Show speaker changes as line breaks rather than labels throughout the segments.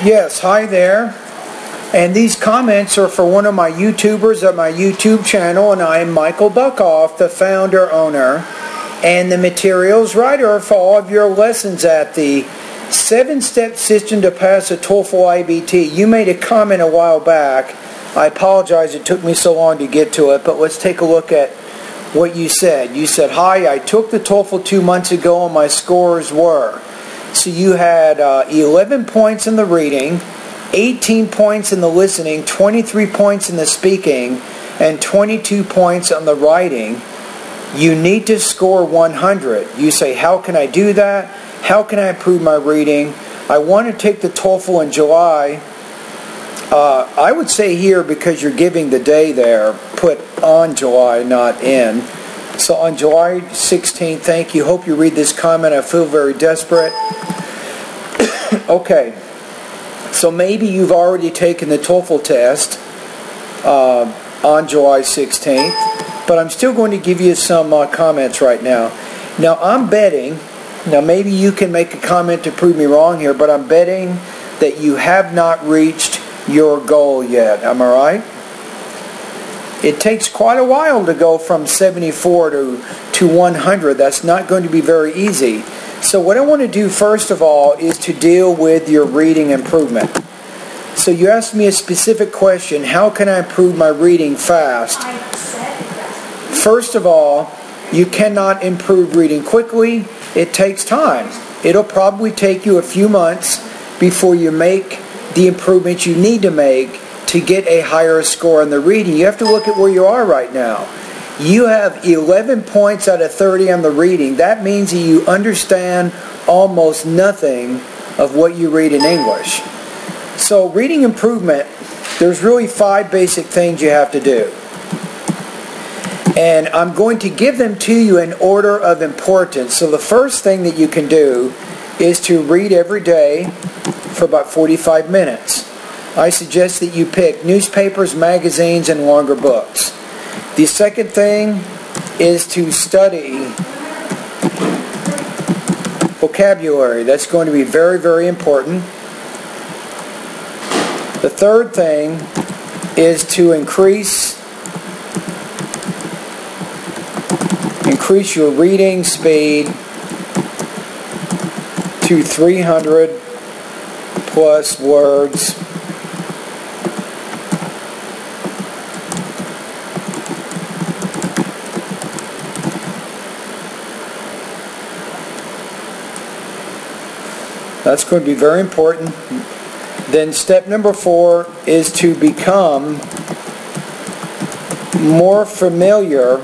Yes, hi there. And these comments are for one of my YouTubers at my YouTube channel, and I am Michael Buckoff, the founder, owner, and the materials writer for all of your lessons at the 7-step system to pass a TOEFL IBT. You made a comment a while back. I apologize it took me so long to get to it, but let's take a look at what you said. You said, hi, I took the TOEFL 2 months ago and my scores were. So you had 11 points in the reading, 18 points in the listening, 23 points in the speaking, and 22 points on the writing. You need to score 100. You say, how can I do that? How can I improve my reading? I want to take the TOEFL in July. I would say here, because you're giving the day there, put on July, not in. So on July 16th, thank you. Hope you read this comment. I feel very desperate. Okay. So maybe you've already taken the TOEFL test on July 16th, but I'm still going to give you some comments right now. Now I'm betting, now maybe you can make a comment to prove me wrong here, but I'm betting that you have not reached your goal yet. Am I right? It takes quite a while to go from 74 to 100. That's not going to be very easy. So what I want to do first of all is to deal with your reading improvement. So you asked me a specific question, how can I improve my reading fast? First of all, you cannot improve reading quickly. It takes time. It'll probably take you a few months before you make the improvements you need to make to get a higher score on the reading. You have to look at where you are right now. You have 11 points out of 30 on the reading. That means that you understand almost nothing of what you read in English. So reading improvement, there's really 5 basic things you have to do. And I'm going to give them to you in order of importance. So the first thing that you can do is to read every day for about 45 minutes. I suggest that you pick newspapers, magazines, and longer books. The second thing is to study vocabulary. That's going to be very, very important. The third thing is to increase your reading speed to 300 plus words . That's going to be very important. Then step number 4 is to become more familiar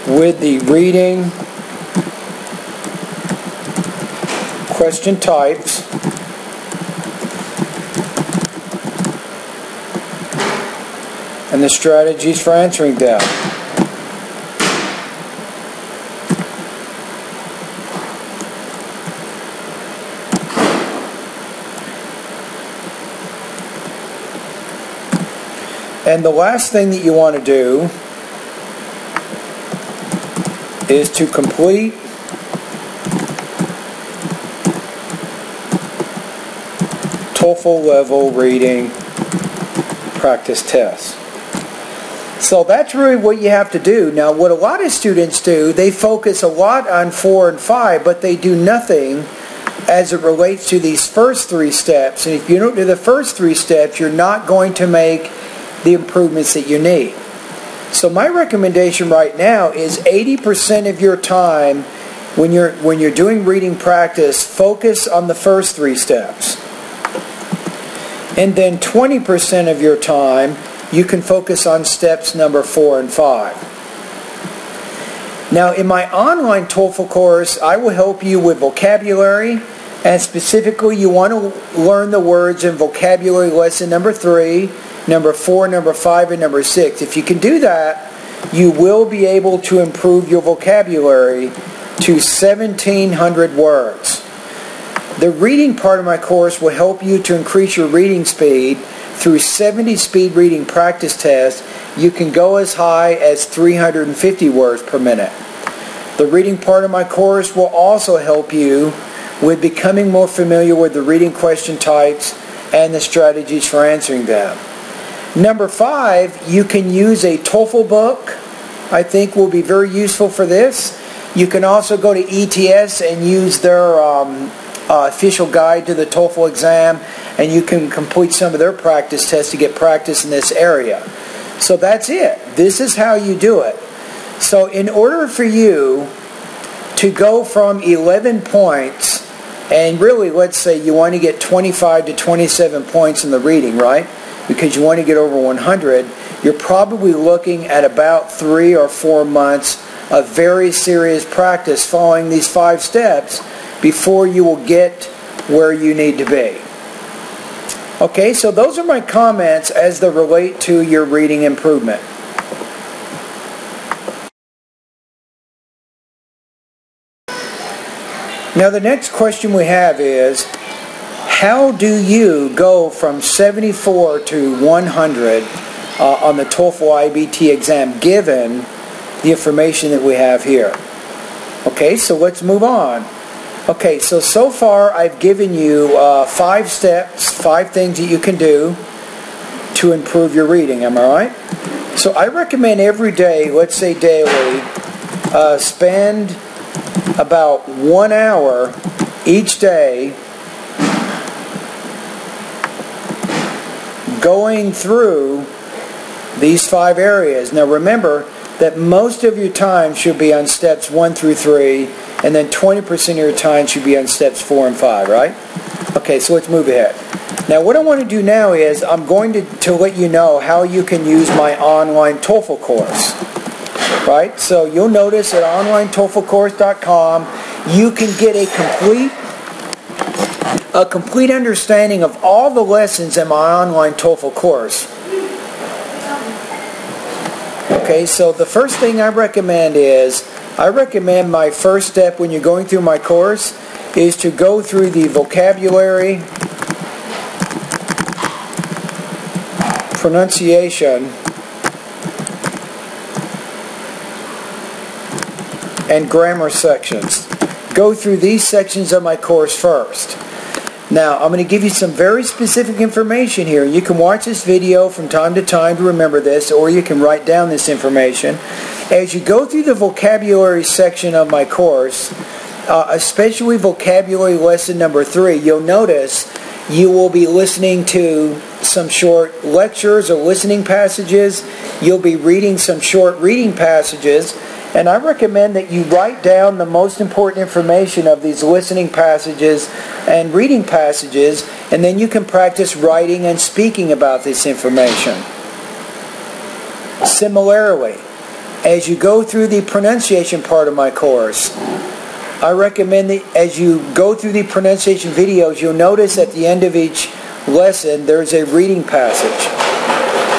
with the reading question types and the strategies for answering them. And the last thing that you want to do is to complete TOEFL level reading practice tests. So that's really what you have to do. Now what a lot of students do, they focus a lot on 4 and 5, but they do nothing as it relates to these first 3 steps. And if you don't do the first 3 steps, you're not going to make the improvements that you need. So my recommendation right now is 80% of your time when you're doing reading practice, focus on the first 3 steps. And then 20% of your time you can focus on steps number 4 and 5. Now in my online TOEFL course, I will help you with vocabulary, and specifically you want to learn the words in vocabulary lesson number 3, number 4, number 5, and number 6. If you can do that, you will be able to improve your vocabulary to 1,700 words. The reading part of my course will help you to increase your reading speed through 70 speed reading practice tests. You can go as high as 350 words per minute. The reading part of my course will also help you with becoming more familiar with the reading question types and the strategies for answering them. Number 5, you can use a TOEFL book. I think will be very useful for this. You can also go to ETS and use their official guide to the TOEFL exam, and you can complete some of their practice tests to get practice in this area. So that's it. This is how you do it. So in order for you to go from 11 points, and really let's say you want to get 25 to 27 points in the reading, right? Because you want to get over 100, you're probably looking at about 3 or 4 months of very serious practice following these 5 steps before you will get where you need to be. Okay, so those are my comments as they relate to your reading improvement. Now the next question we have is, how do you go from 74 to 100 on the TOEFL IBT exam given the information that we have here? Okay, so let's move on. Okay, so far I've given you 5 steps, 5 things that you can do to improve your reading, am I right? So I recommend every day, let's say daily, spend about 1 hour each day going through these 5 areas. Now remember that most of your time should be on steps 1 through 3, and then 20% of your time should be on steps 4 and 5, right? Okay, so let's move ahead. Now what I want to do now is I'm going to let you know how you can use my online TOEFL course. Right? So you'll notice at onlinetoeflcourse.com you can get a complete understanding of all the lessons in my online TOEFL course. Okay, so the first thing I recommend my first step when you're going through my course is to go through the vocabulary, pronunciation, and grammar sections. Go through these sections of my course first. Now, I'm going to give you some very specific information here. You can watch this video from time to time to remember this, or you can write down this information. As you go through the vocabulary section of my course, especially vocabulary lesson number 3, you'll notice you will be listening to some short lectures or listening passages. You'll be reading some short reading passages. And I recommend that you write down the most important information of these listening passages and reading passages, and then you can practice writing and speaking about this information. Similarly, as you go through the pronunciation part of my course, I recommend that as you go through the pronunciation videos, you'll notice at the end of each lesson there's a reading passage.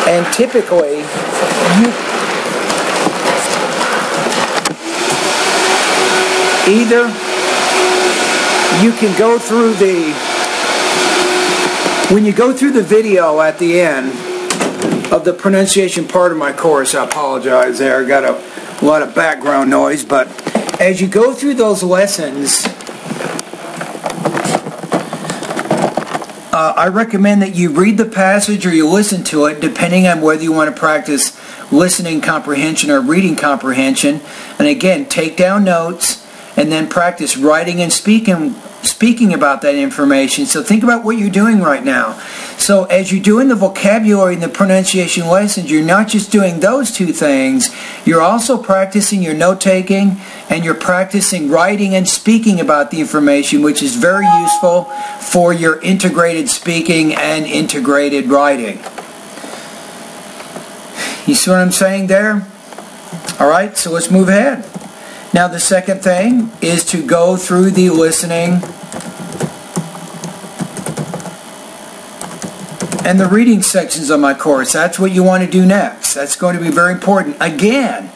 And typically, either you can go through when you go through the video at the end of the pronunciation part of my course, I apologize there, I got a lot of background noise, but as you go through those lessons, I recommend that you read the passage or you listen to it, depending on whether you want to practice listening comprehension or reading comprehension. And again, take down notes and then practice writing and speaking about that information. So think about what you're doing right now. So as you're doing the vocabulary and the pronunciation lessons, you're not just doing those 2 things, you're also practicing your note-taking, and you're practicing writing and speaking about the information, which is very useful for your integrated speaking and integrated writing. You see what I'm saying there? Alright, so let's move ahead. Now the second thing is to go through the listening and the reading sections of my course. That's what you want to do next. That's going to be very important. Again,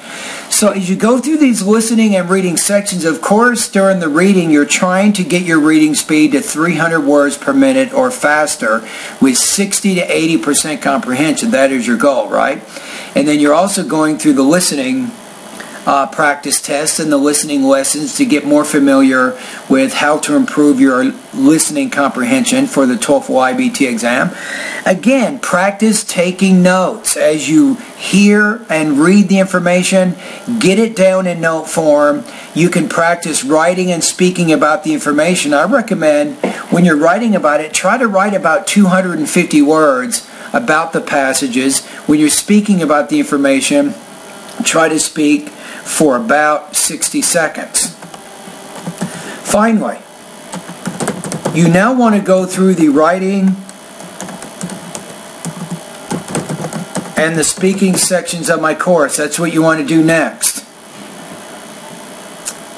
so as you go through these listening and reading sections, of course, during the reading, you're trying to get your reading speed to 300 words per minute or faster with 60 to 80% comprehension. That is your goal, right? And then you're also going through the listening practice tests and the listening lessons to get more familiar with how to improve your listening comprehension for the TOEFL IBT exam. Again, practice taking notes as you hear and read the information. Get it down in note form. You can practice writing and speaking about the information. I recommend when you're writing about it, try to write about 250 words about the passages. When you're speaking about the information, try to speak for about 60 seconds. Finally, you now want to go through the writing and the speaking sections of my course. That's what you want to do next.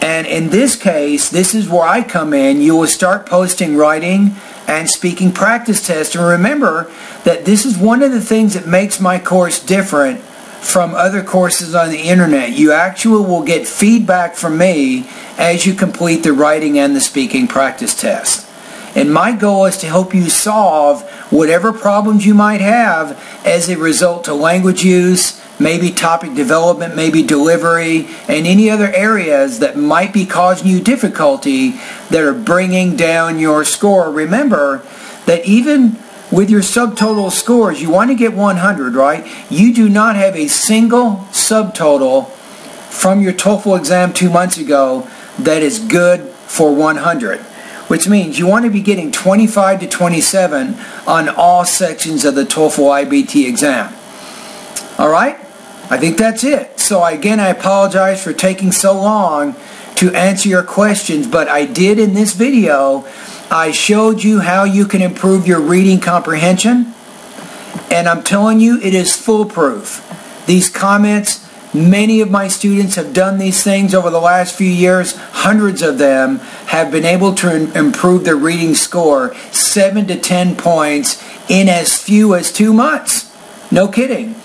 And in this case, this is where I come in. You will start posting writing and speaking practice tests. And remember that this is one of the things that makes my course different from other courses on the internet. You actually will get feedback from me as you complete the writing and the speaking practice test. And my goal is to help you solve whatever problems you might have as a result to language use, maybe topic development, maybe delivery, and any other areas that might be causing you difficulty that are bringing down your score. Remember that even with your subtotal scores, you want to get 100, right? You do not have a single subtotal from your TOEFL exam 2 months ago that is good for 100, which means you want to be getting 25 to 27 on all sections of the TOEFL IBT exam. All right? I think that's it. So again, I apologize for taking so long to answer your questions, but I did in this video. I showed you how you can improve your reading comprehension, and I'm telling you, it is foolproof. These comments, many of my students have done these things over the last few years. Hundreds of them have been able to improve their reading score 7 to 10 points in as few as 2 months. No kidding.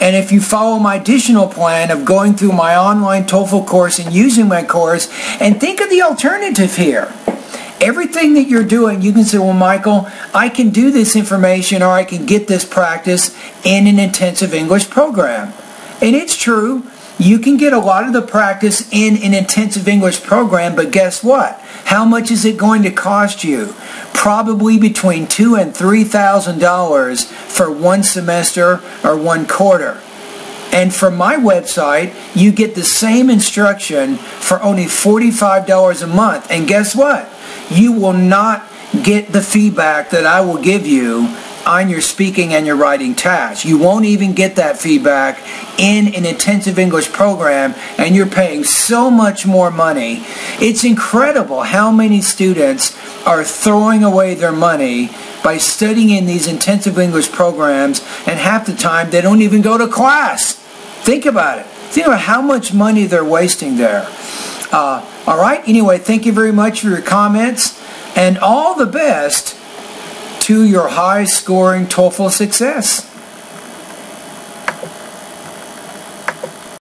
And if you follow my additional plan of going through my online TOEFL course and using my course, and think of the alternative here. Everything that you're doing, you can say, well, Michael, I can do this information or I can get this practice in an intensive English program. And it's true. You can get a lot of the practice in an intensive English program, but guess what? How much is it going to cost you? Probably between $2,000 and $3,000 for 1 semester or 1 quarter. And from my website, you get the same instruction for only $45 a month. And guess what? You will not get the feedback that I will give you on your speaking and your writing tasks. You won't even get that feedback in an intensive English program, and you're paying so much more money. It's incredible how many students are throwing away their money by studying in these intensive English programs, and half the time they don't even go to class. Think about it. Think about how much money they're wasting there. All right, anyway, thank you very much for your comments, and all the best to your high-scoring TOEFL success.